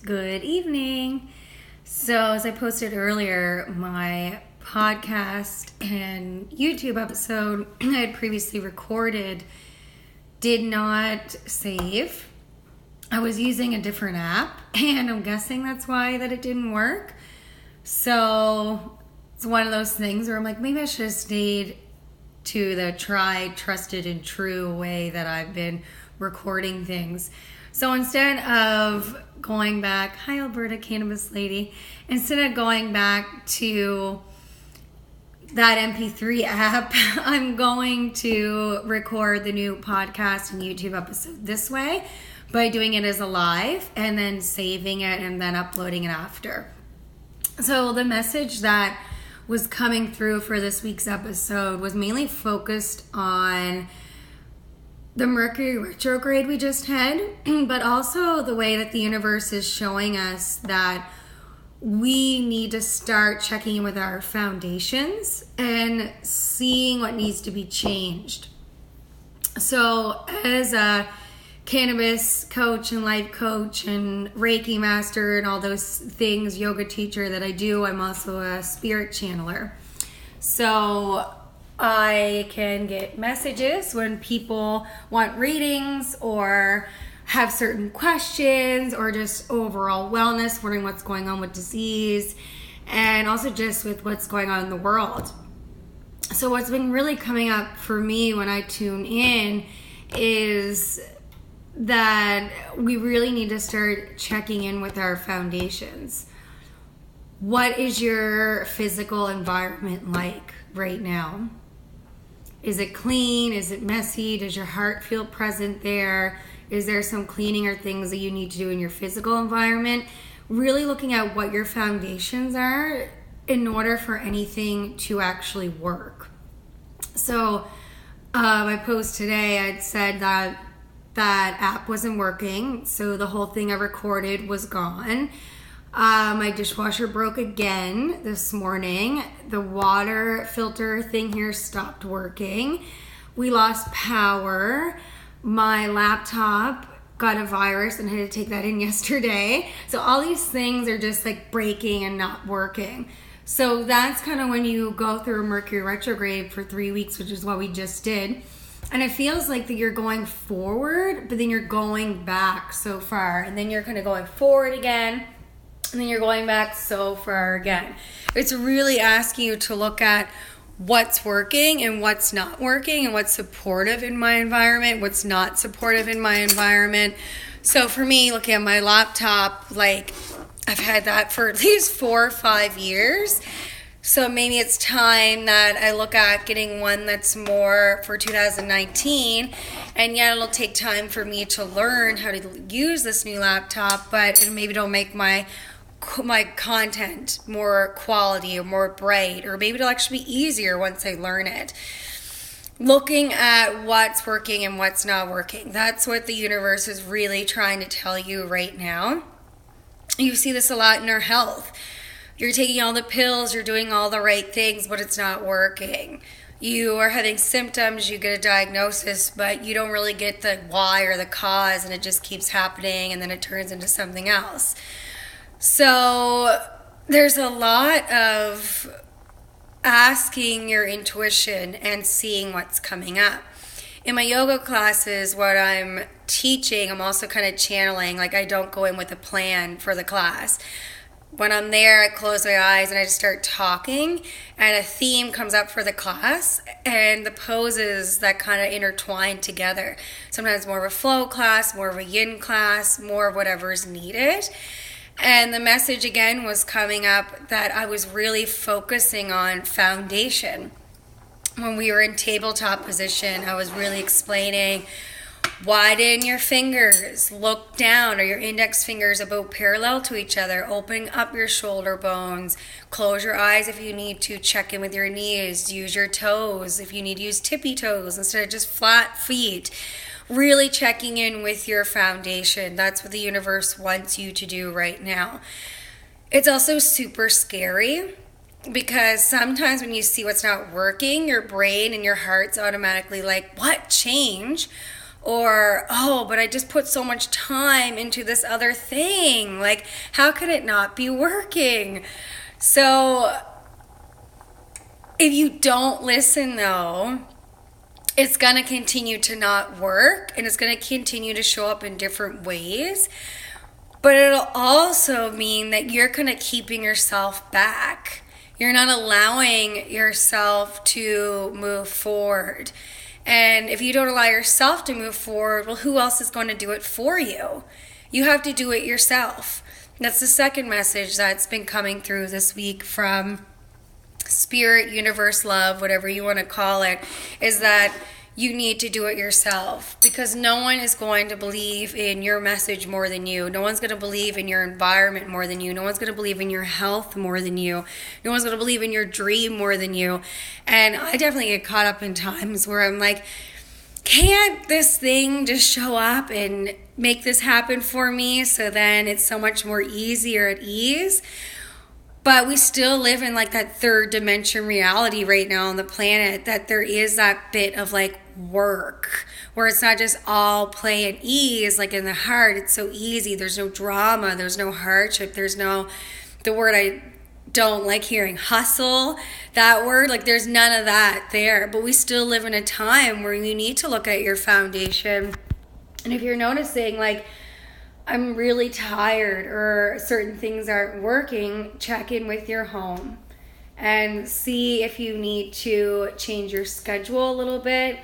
Good evening. So, as I posted earlier, my podcast and YouTube episode I had previously recorded did not save. I was using a different app, and I'm guessing that's why that it didn't work. So, it's one of those things where I'm like, maybe I should have stayed to the tried, trusted, and true way that I've been recording things. So instead of going back, hi Alberta Cannabis Lady, instead of going back to that MP3 app, I'm going to record the new podcast and YouTube episode this way by doing it as a live and then saving it and then uploading it after. So the message that was coming through for this week's episode was mainly focused on the Mercury retrograde we just had, but also the way that the universe is showing us that we need to start checking in with our foundations and seeing what needs to be changed. So as a cannabis coach and life coach and Reiki master and all those things, yoga teacher that I do, I'm also a spirit channeler. So I can get messages when people want readings or have certain questions or just overall wellness, wondering what's going on with disease, and also just with what's going on in the world. So what's been really coming up for me when I tune in is that we really need to start checking in with our foundations. What is your physical environment like right now? Is it clean? Is it messy? Does your heart feel present there? Is there some cleaning or things that you need to do in your physical environment? Really looking at what your foundations are in order for anything to actually work. So my post today, I'd said that app wasn't working. So the whole thing I recorded was gone. My dishwasher broke again this morning. The water filter thing here stopped working. We lost power. My laptop got a virus and I had to take that in yesterday. So all these things are just like breaking and not working. So that's kind of when you go through a Mercury retrograde for 3 weeks, which is what we just did. And it feels like that you're going forward, but then you're going back so far. And then you're kind of going forward again. And then you're going back so far again. It's really asking you to look at what's working and what's not working and what's supportive in my environment, what's not supportive in my environment. So for me, looking at my laptop, like I've had that for at least 4 or 5 years. So maybe it's time that I look at getting one that's more for 2019. And yet it'll take time for me to learn how to use this new laptop, but maybe it'll make my content more quality or more bright, or maybe it'll actually be easier once I learn it. Looking at what's working and what's not working. That's what the universe is really trying to tell you right now. You see this a lot in our health. You're taking all the pills, you're doing all the right things, but it's not working. You are having symptoms, you get a diagnosis, but you don't really get the why or the cause, and it just keeps happening, and then it turns into something else. So there's a lot of asking your intuition and seeing what's coming up. In my yoga classes, what I'm teaching, I'm also kind of channeling. Like, I don't go in with a plan for the class. When I'm there, I close my eyes and I just start talking, and a theme comes up for the class, and the poses that kind of intertwine together. Sometimes more of a flow class, more of a yin class, more of whatever's needed. And the message again was coming up that I was really focusing on foundation. When we were in tabletop position, I was really explaining, widen your fingers, look down, or your index fingers about parallel to each other, opening up your shoulder bones, close your eyes if you need to, check in with your knees, use your toes if you need to use tippy toes instead of just flat feet. Really checking in with your foundation. That's what the universe wants you to do right now. It's also super scary because sometimes when you see what's not working, your brain and your heart's automatically like, what change? Or, oh, but I just put so much time into this other thing. Like, how could it not be working? So if you don't listen, though, it's going to continue to not work, and it's going to continue to show up in different ways. But it'll also mean that you're kind of keeping yourself back. You're not allowing yourself to move forward. And if you don't allow yourself to move forward, well, who else is going to do it for you? You have to do it yourself. That's the second message that's been coming through this week from Spirit, Universe, Love, whatever you want to call it, is that you need to do it yourself, because no one is going to believe in your message more than you. No one's going to believe in your environment more than you. No one's going to believe in your health more than you. No one's going to believe in your dream more than you. And I definitely get caught up in times where I'm like, can't this thing just show up and make this happen for me, so then it's so much more easier at ease? But we still live in like that third dimension reality right now on the planet, that there is that bit of like work where it's not just all play and ease. Like in the heart, it's so easy. There's no drama. There's no hardship. There's no, the word I don't like hearing, hustle, that word, like there's none of that there. But we still live in a time where you need to look at your foundation. And if you're noticing like, I'm really tired or certain things aren't working, check in with your home and see if you need to change your schedule a little bit.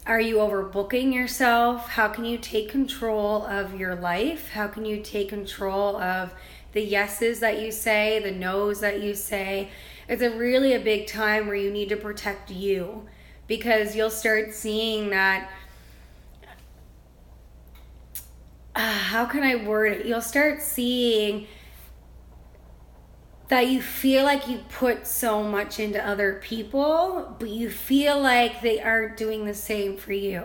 Are you overbooking yourself? How can you take control of your life? How can you take control of the yeses that you say, the no's that you say? It's really a big time where you need to protect you, because you'll start seeing that how can I word it? You'll start seeing that you feel like you put so much into other people, but you feel like they aren't doing the same for you.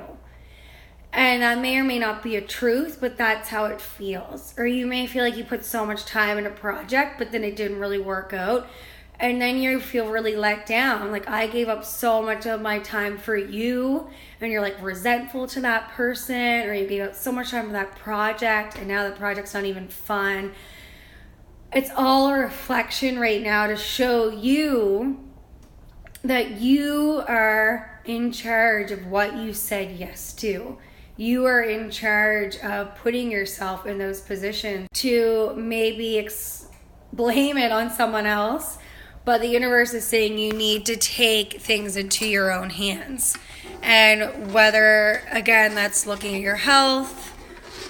And that may or may not be a truth, but that's how it feels. Or you may feel like you put so much time in a project, but then it didn't really work out. And then you feel really let down. Like, I gave up so much of my time for you, and you're like resentful to that person, or you gave up so much time for that project, and now the project's not even fun. It's all a reflection right now to show you that you are in charge of what you said yes to. You are in charge of putting yourself in those positions to maybe blame it on someone else. But the universe is saying you need to take things into your own hands. And whether, again, that's looking at your health,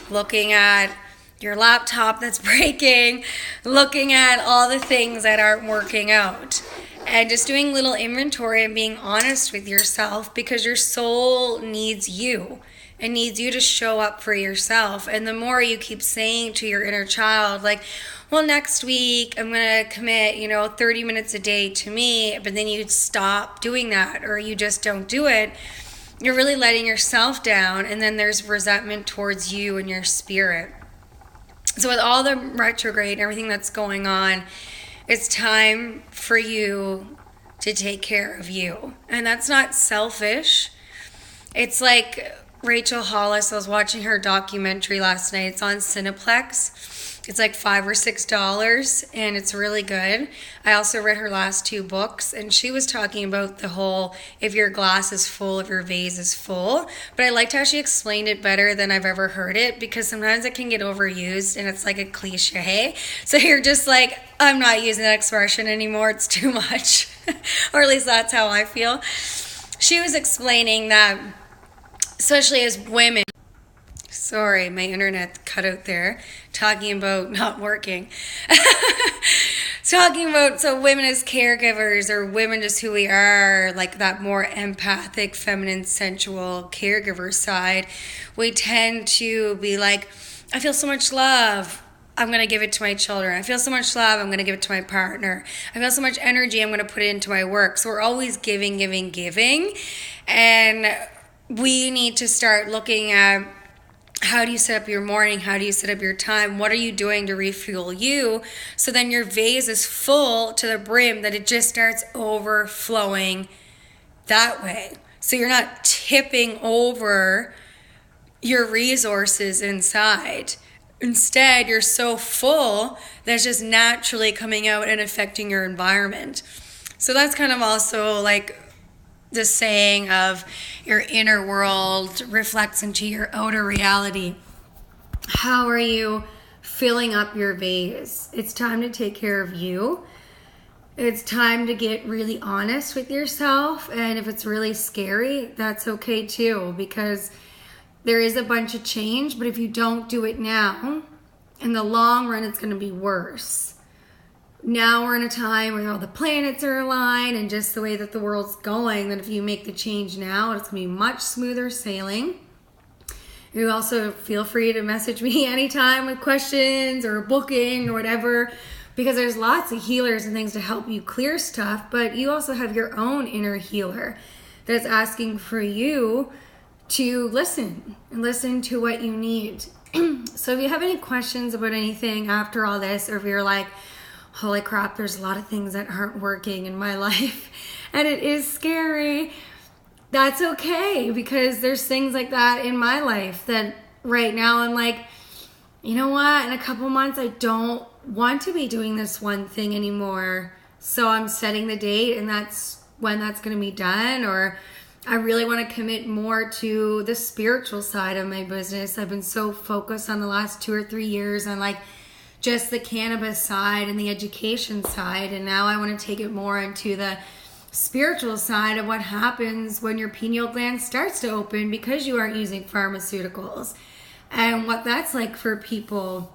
looking at your laptop that's breaking, looking at all the things that aren't working out. And just doing little inventory and being honest with yourself, because your soul needs you. It needs you to show up for yourself. And the more you keep saying to your inner child, like, well, next week I'm going to commit, 30 minutes a day to me, but then you stop doing that, or you just don't do it, you're really letting yourself down, and then there's resentment towards you and your spirit. So with all the retrograde and everything that's going on, it's time for you to take care of you. And that's not selfish. It's like Rachel Hollis, I was watching her documentary last night. It's on Cineplex. It's like $5 or $6, and it's really good. I also read her last 2 books, and she was talking about the whole, if your glass is full, if your vase is full. But I liked how she explained it better than I've ever heard it, because sometimes it can get overused, and it's like a cliche. So you're just like, I'm not using that expression anymore. It's too much. Or at least that's how I feel. She was explaining that, especially as women, sorry, my internet cut out there, talking about not working. Talking about, so women as caregivers, or women just who we are, like that more empathic, feminine, sensual caregiver side, we tend to be like, I feel so much love, I'm going to give it to my children. I feel so much love, I'm going to give it to my partner. I feel so much energy, I'm going to put it into my work. So we're always giving. And we need to start looking at, how do you set up your morning? How do you set up your time? What are you doing to refuel you? So then your vase is full to the brim, that it just starts overflowing that way. So you're not tipping over your resources inside. Instead, you're so full that's just naturally coming out and affecting your environment. So that's kind of also like the saying of your inner world reflects into your outer reality. How are you filling up your vase? It's time to take care of you. It's time to get really honest with yourself. And if it's really scary, that's okay too, because there is a bunch of change, but if you don't do it now, in the long run, it's going to be worse. Now we're in a time where all the planets are aligned and just the way that the world's going, that if you make the change now, it's going to be much smoother sailing. You also feel free to message me anytime with questions or booking or whatever, because there's lots of healers and things to help you clear stuff, but you also have your own inner healer that's asking for you to listen to what you need. So if you have any questions about anything after all this, or if you're like, holy crap, there's a lot of things that aren't working in my life and it is scary, that's okay, because there's things like that in my life that right now I'm like, you know what, in a couple months I don't want to be doing this one thing anymore. So I'm setting the date and that's when that's going to be done. Or I really want to commit more to the spiritual side of my business. I've been so focused on the last 2 or 3 years on like just the cannabis side and the education side. And now I want to take it more into the spiritual side of what happens when your pineal gland starts to open because you aren't using pharmaceuticals, and what that's like for people,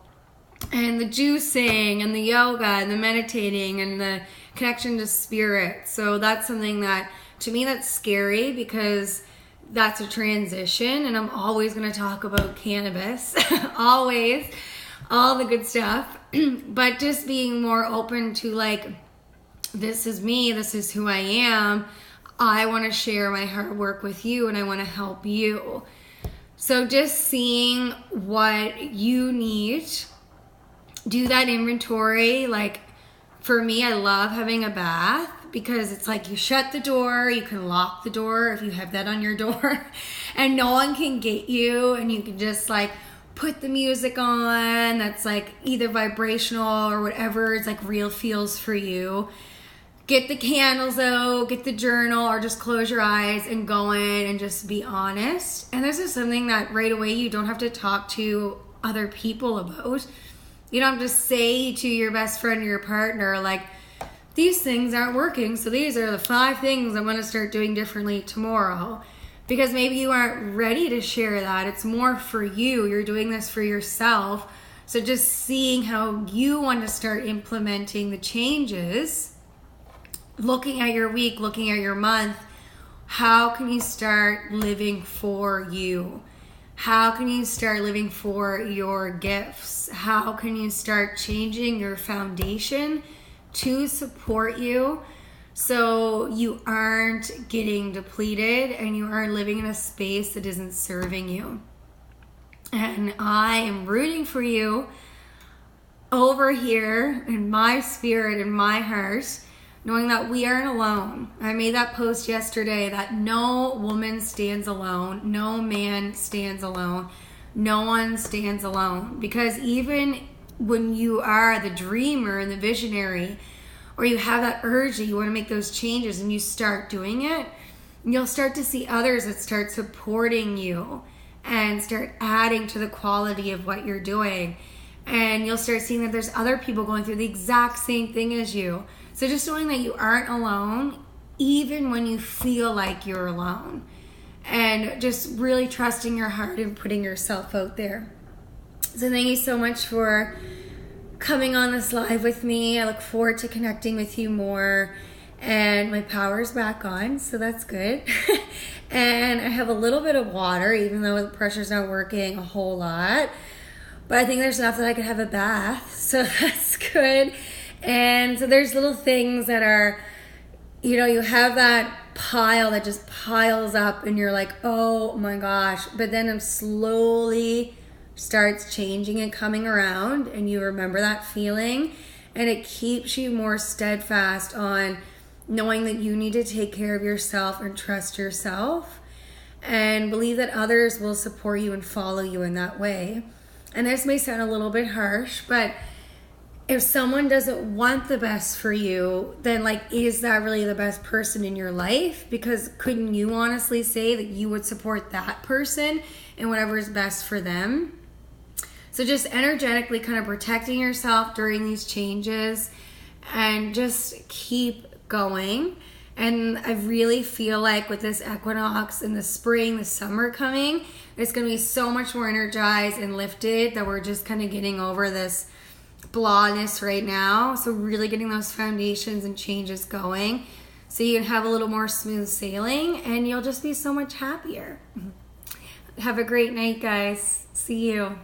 and the juicing and the yoga and the meditating and the connection to spirit. So that's something that, to me, that's scary because that's a transition, and I'm always going to talk about cannabis, always, all the good stuff, but just being more open to like, this is me, this is who I am. I want to share my hard work with you and I want to help you. So just seeing what you need, do that inventory. Like for me, I love having a bath because it's like you shut the door, you can lock the door if you have that on your door, and no one can get you, and you can just like put the music on that's like either vibrational or whatever it's like real feels for you. Get the candles out, get the journal, or just close your eyes and go in and just be honest. And this is something that right away you don't have to talk to other people about. You don't have to say to your best friend or your partner, like, these things aren't working, so these are the 5 things I'm going to start doing differently tomorrow. Because maybe you aren't ready to share that. It's more for you. You're doing this for yourself. So just seeing how you want to start implementing the changes, looking at your week, looking at your month, how can you start living for you? How can you start living for your gifts? How can you start changing your foundation to support you so you aren't getting depleted and you aren't living in a space that isn't serving you? And I am rooting for you over here in my spirit and my heart, knowing that we aren't alone. I made that post yesterday that no woman stands alone, no man stands alone, no one stands alone. Because even when you are the dreamer and the visionary, or you have that urge that you want to make those changes and you start doing it, you'll start to see others that start supporting you and start adding to the quality of what you're doing. And you'll start seeing that there's other people going through the exact same thing as you. So just knowing that you aren't alone, even when you feel like you're alone. And just really trusting your heart and putting yourself out there. So thank you so much for coming on this live with me. I look forward to connecting with you more. And my power's back on, so that's good. And I have a little bit of water, even though the pressure's not working a whole lot. But I think there's enough that I could have a bath, so that's good. And so there's little things that are, you know, you have that pile that just piles up and you're like, oh my gosh. But then it slowly starts changing and coming around, and you remember that feeling, and it keeps you more steadfast on knowing that you need to take care of yourself and trust yourself. and believe that others will support you and follow you in that way. And this may sound a little bit harsh, but if someone doesn't want the best for you, then like, is that really the best person in your life? Because couldn't you honestly say that you would support that person and whatever is best for them? So just energetically kind of protecting yourself during these changes and just keep going. And I really feel like with this equinox in the spring, the summer coming, it's going to be so much more energized and lifted that we're just kind of getting over this blahness right now. So really getting those foundations and changes going so you can have a little more smooth sailing and you'll just be so much happier. Have a great night, guys. See you.